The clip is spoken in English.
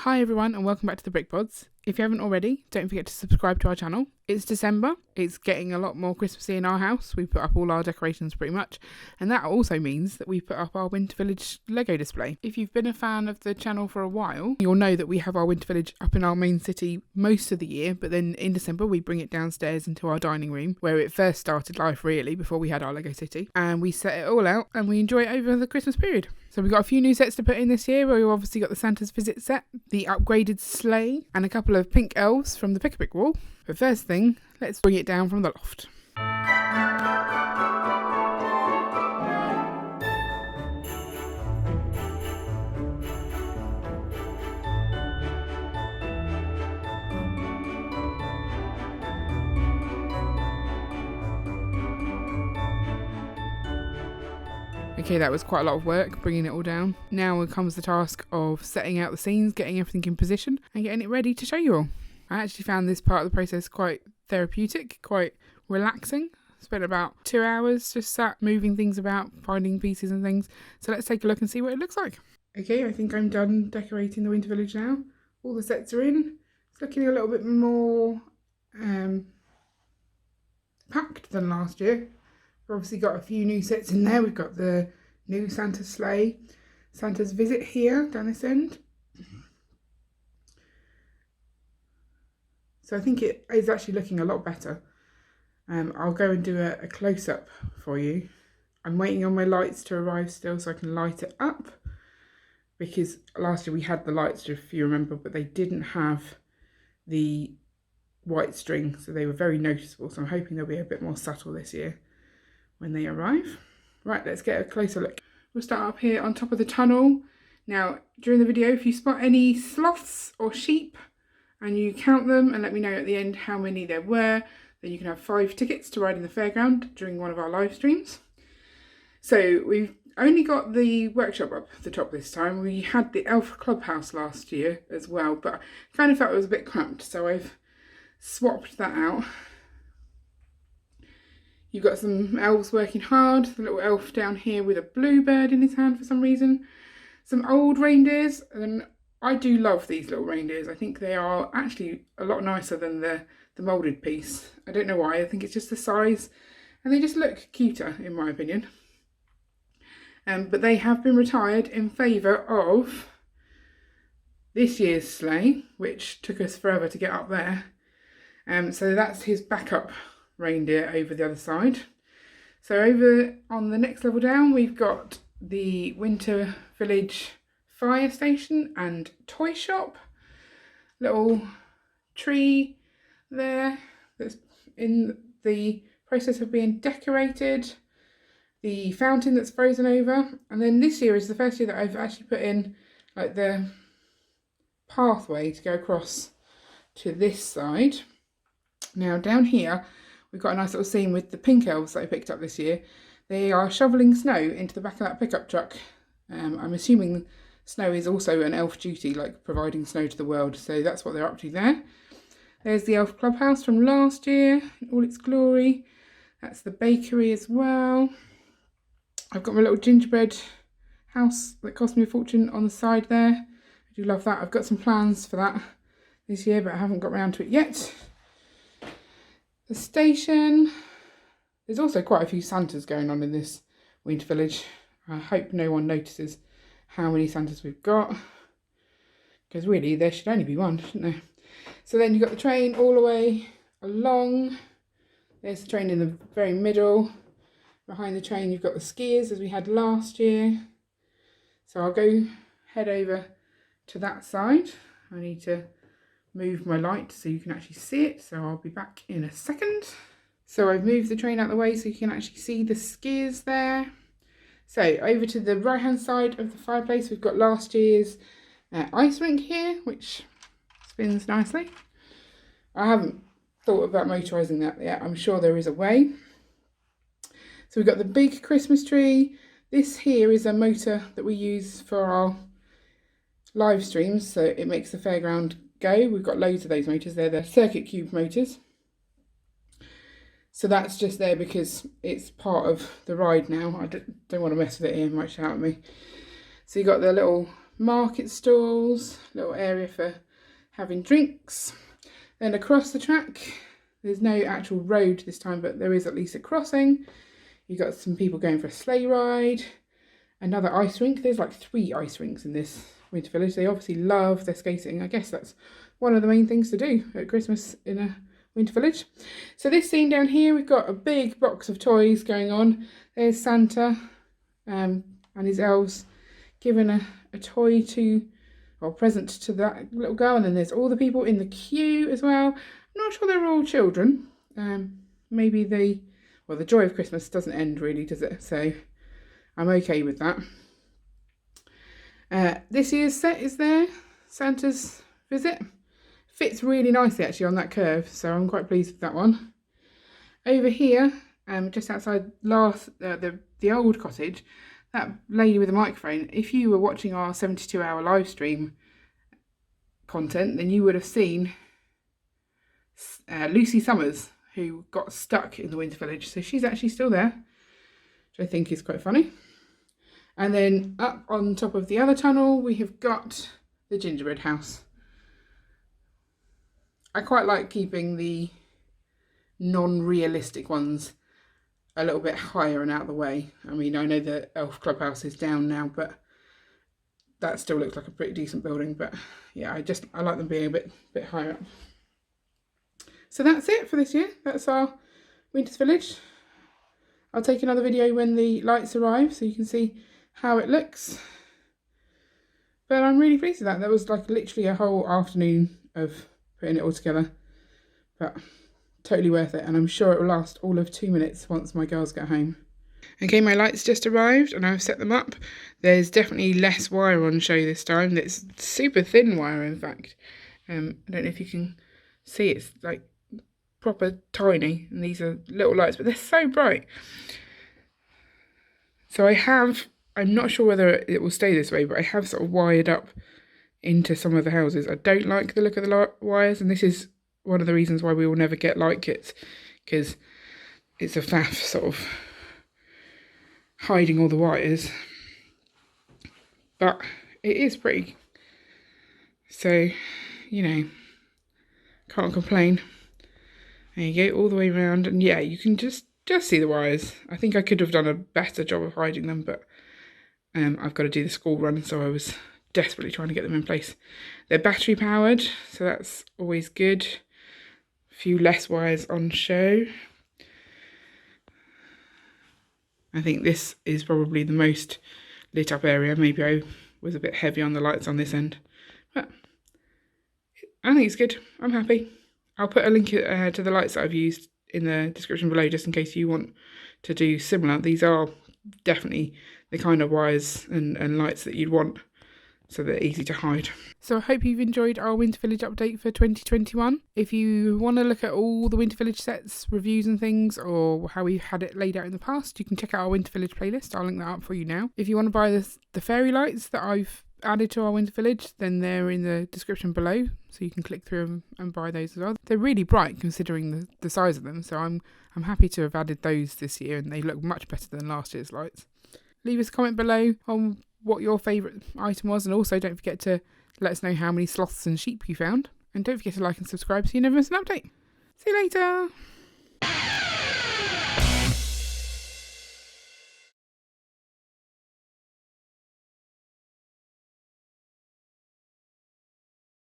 Hi everyone and welcome back to the Brick Pods. If you haven't already, don't forget to subscribe to our channel. It's December, it's getting a lot more Christmassy in our house. We put up all our decorations pretty much, and that also means that we put up our Winter Village Lego display. If you've been a fan of the channel for a while, you'll know that we have our Winter Village up in our main city most of the year, but then in December we bring it downstairs into our dining room, where it first started life really, before we had our Lego city, and we set it all out and we enjoy it over the Christmas period. So we've got a few new sets to put in this year. We've obviously got the Santa's Visit set, the upgraded sleigh, and a couple of pink elves from the Pick-a-Pick wall. But first thing, let's bring it down from the loft. Okay, that was quite a lot of work, bringing it all down. Now comes the task of setting out the scenes, getting everything in position, and getting it ready to show you all. I actually found this part of the process quite therapeutic, quite relaxing. Spent about 2 hours just sat moving things about, finding pieces and things. So let's take a look and see what it looks like. Okay, I think I'm done decorating the Winter Village now. All the sets are in. It's looking a little bit more packed than last year. We've obviously got a few new sets in there. We've got the new Santa's sleigh, Santa's visit here down this end. So I think it is actually looking a lot better. I'll go and do a close-up for you. I'm waiting on my lights to arrive still so I can light it up, because last year we had the lights, if you remember, but they didn't have the white string, so they were very noticeable. So I'm hoping they'll be a bit more subtle this year when they arrive. Right, let's get a closer look. We'll start up here on top of the tunnel. Now, during the video, if you spot any sloths or sheep and you count them and let me know at the end how many there were, then you can have 5 tickets to ride in the fairground during one of our live streams. So we've only got the workshop up the top this time. We had the elf clubhouse last year as well, but I kind of felt it was a bit cramped, so I've swapped that out. You've got some elves working hard, the little elf down here with a bluebird in his hand for some reason. Some old reindeers, and I do love these little reindeers. I think they are actually a lot nicer than the moulded piece. I don't know why, I think it's just the size, and they just look cuter in my opinion. But they have been retired in favour of this year's sleigh, which took us forever to get up there. So that's his backup reindeer over the other side. So over on the next level down, we've got the Winter Village fire station and toy shop. Little tree there that's in the process of being decorated. The fountain that's frozen over. And then this year is the first year that I've actually put in like the pathway to go across to this side. Now down here, we've got a nice little scene with the pink elves that I picked up this year. They are shoveling snow into the back of that pickup truck. I'm assuming snow is also an elf duty, like providing snow to the world. So that's what they're up to there. There's the elf clubhouse from last year in all its glory. That's the bakery as well. I've got my little gingerbread house that cost me a fortune on the side there. I do love that. I've got some plans for that this year, but I haven't got around to it yet. The station. There's also quite a few Santas going on in this Winter Village. I hope no one notices how many Santas we've got, because really there should only be one, shouldn't there? So then you've got the train all the way along. There's the train in the very middle. Behind the train you've got the skiers as we had last year. So I'll go head over to that side. I need to move my light so you can actually see it, so I'll be back in a second. So I've moved the train out of the way so you can actually see the skiers there. So over to the right hand side of the fireplace, we've got last year's ice rink here, which spins nicely. I haven't thought about motorising that yet. I'm sure there is a way. So we've got the big Christmas tree. This here is a motor that we use for our live streams, so it makes the fairground go. We've got loads of those motors. They're the circuit cube motors. So that's just there because it's part of the ride now. I don't want to mess with it here, it might shout at me. So you've got the little market stalls, little area for having drinks. Then across the track, there's no actual road this time, but there is at least a crossing. You've got some people going for a sleigh ride, another ice rink. There's like 3 ice rinks in this winter village. They obviously love their skating. I guess that's one of the main things to do at Christmas in a winter village. So this scene down here, we've got a big box of toys going on. There's Santa and his elves giving a toy to, or present to that little girl, and then there's all the people in the queue as well. I'm not sure they're all children. Maybe the joy of Christmas doesn't end really, does it? So I'm okay with that. This year's set is there, Santa's visit. Fits really nicely actually on that curve, so I'm quite pleased with that one. Over here, just outside the old cottage, that lady with the microphone, if you were watching our 72-hour live stream content, then you would have seen Lucy Summers, who got stuck in the winter village. So she's actually still there, which I think is quite funny. And then up on top of the other tunnel, we have got the gingerbread house. I quite like keeping the non-realistic ones a little bit higher and out of the way. I mean, I know the Elf Clubhouse is down now, but that still looks like a pretty decent building. But yeah, I like them being a bit higher up. So that's it for this year. That's our Winter's Village. I'll take another video when the lights arrive so you can see how it looks. But I'm really pleased with that. That was like literally a whole afternoon of putting it all together. But totally worth it, and I'm sure it will last all of 2 minutes once my girls get home. Okay, my lights just arrived and I've set them up. There's definitely less wire on show this time. It's super thin wire, in fact. I don't know if you can see, it's like proper tiny, and these are little lights, but they're so bright. So I'm not sure whether it will stay this way, but I have sort of wired up into some of the houses. I don't like the look of the wires, and this is one of the reasons why we will never get light kits, because it's a faff sort of hiding all the wires, but it is pretty, so you know, can't complain. There you go, all the way around, and yeah, you can just see the wires. I think I could have done a better job of hiding them, but I've got to do the school run, so I was desperately trying to get them in place. They're battery powered, so that's always good. A few less wires on show. I think this is probably the most lit up area. Maybe I was a bit heavy on the lights on this end, but I think it's good. I'm happy. I'll put a link to the lights that I've used in the description below, just in case you want to do similar. These are definitely the kind of wires and lights that you'd want, so they're easy to hide. So I hope you've enjoyed our Winter Village update for 2021. If you want to look at all the Winter Village sets, reviews and things, or how we've had it laid out in the past, you can check out our Winter Village playlist. I'll link that up for you now. If you want to buy the fairy lights that I've added to our Winter Village, then they're in the description below, so you can click through them and buy those as well. They're really bright considering the size of them, so I'm happy to have added those this year, and they look much better than last year's lights. Leave us a comment below on what your favourite item was, and also don't forget to let us know how many sloths and sheep you found, and don't forget to like and subscribe so you never miss an update. See you later.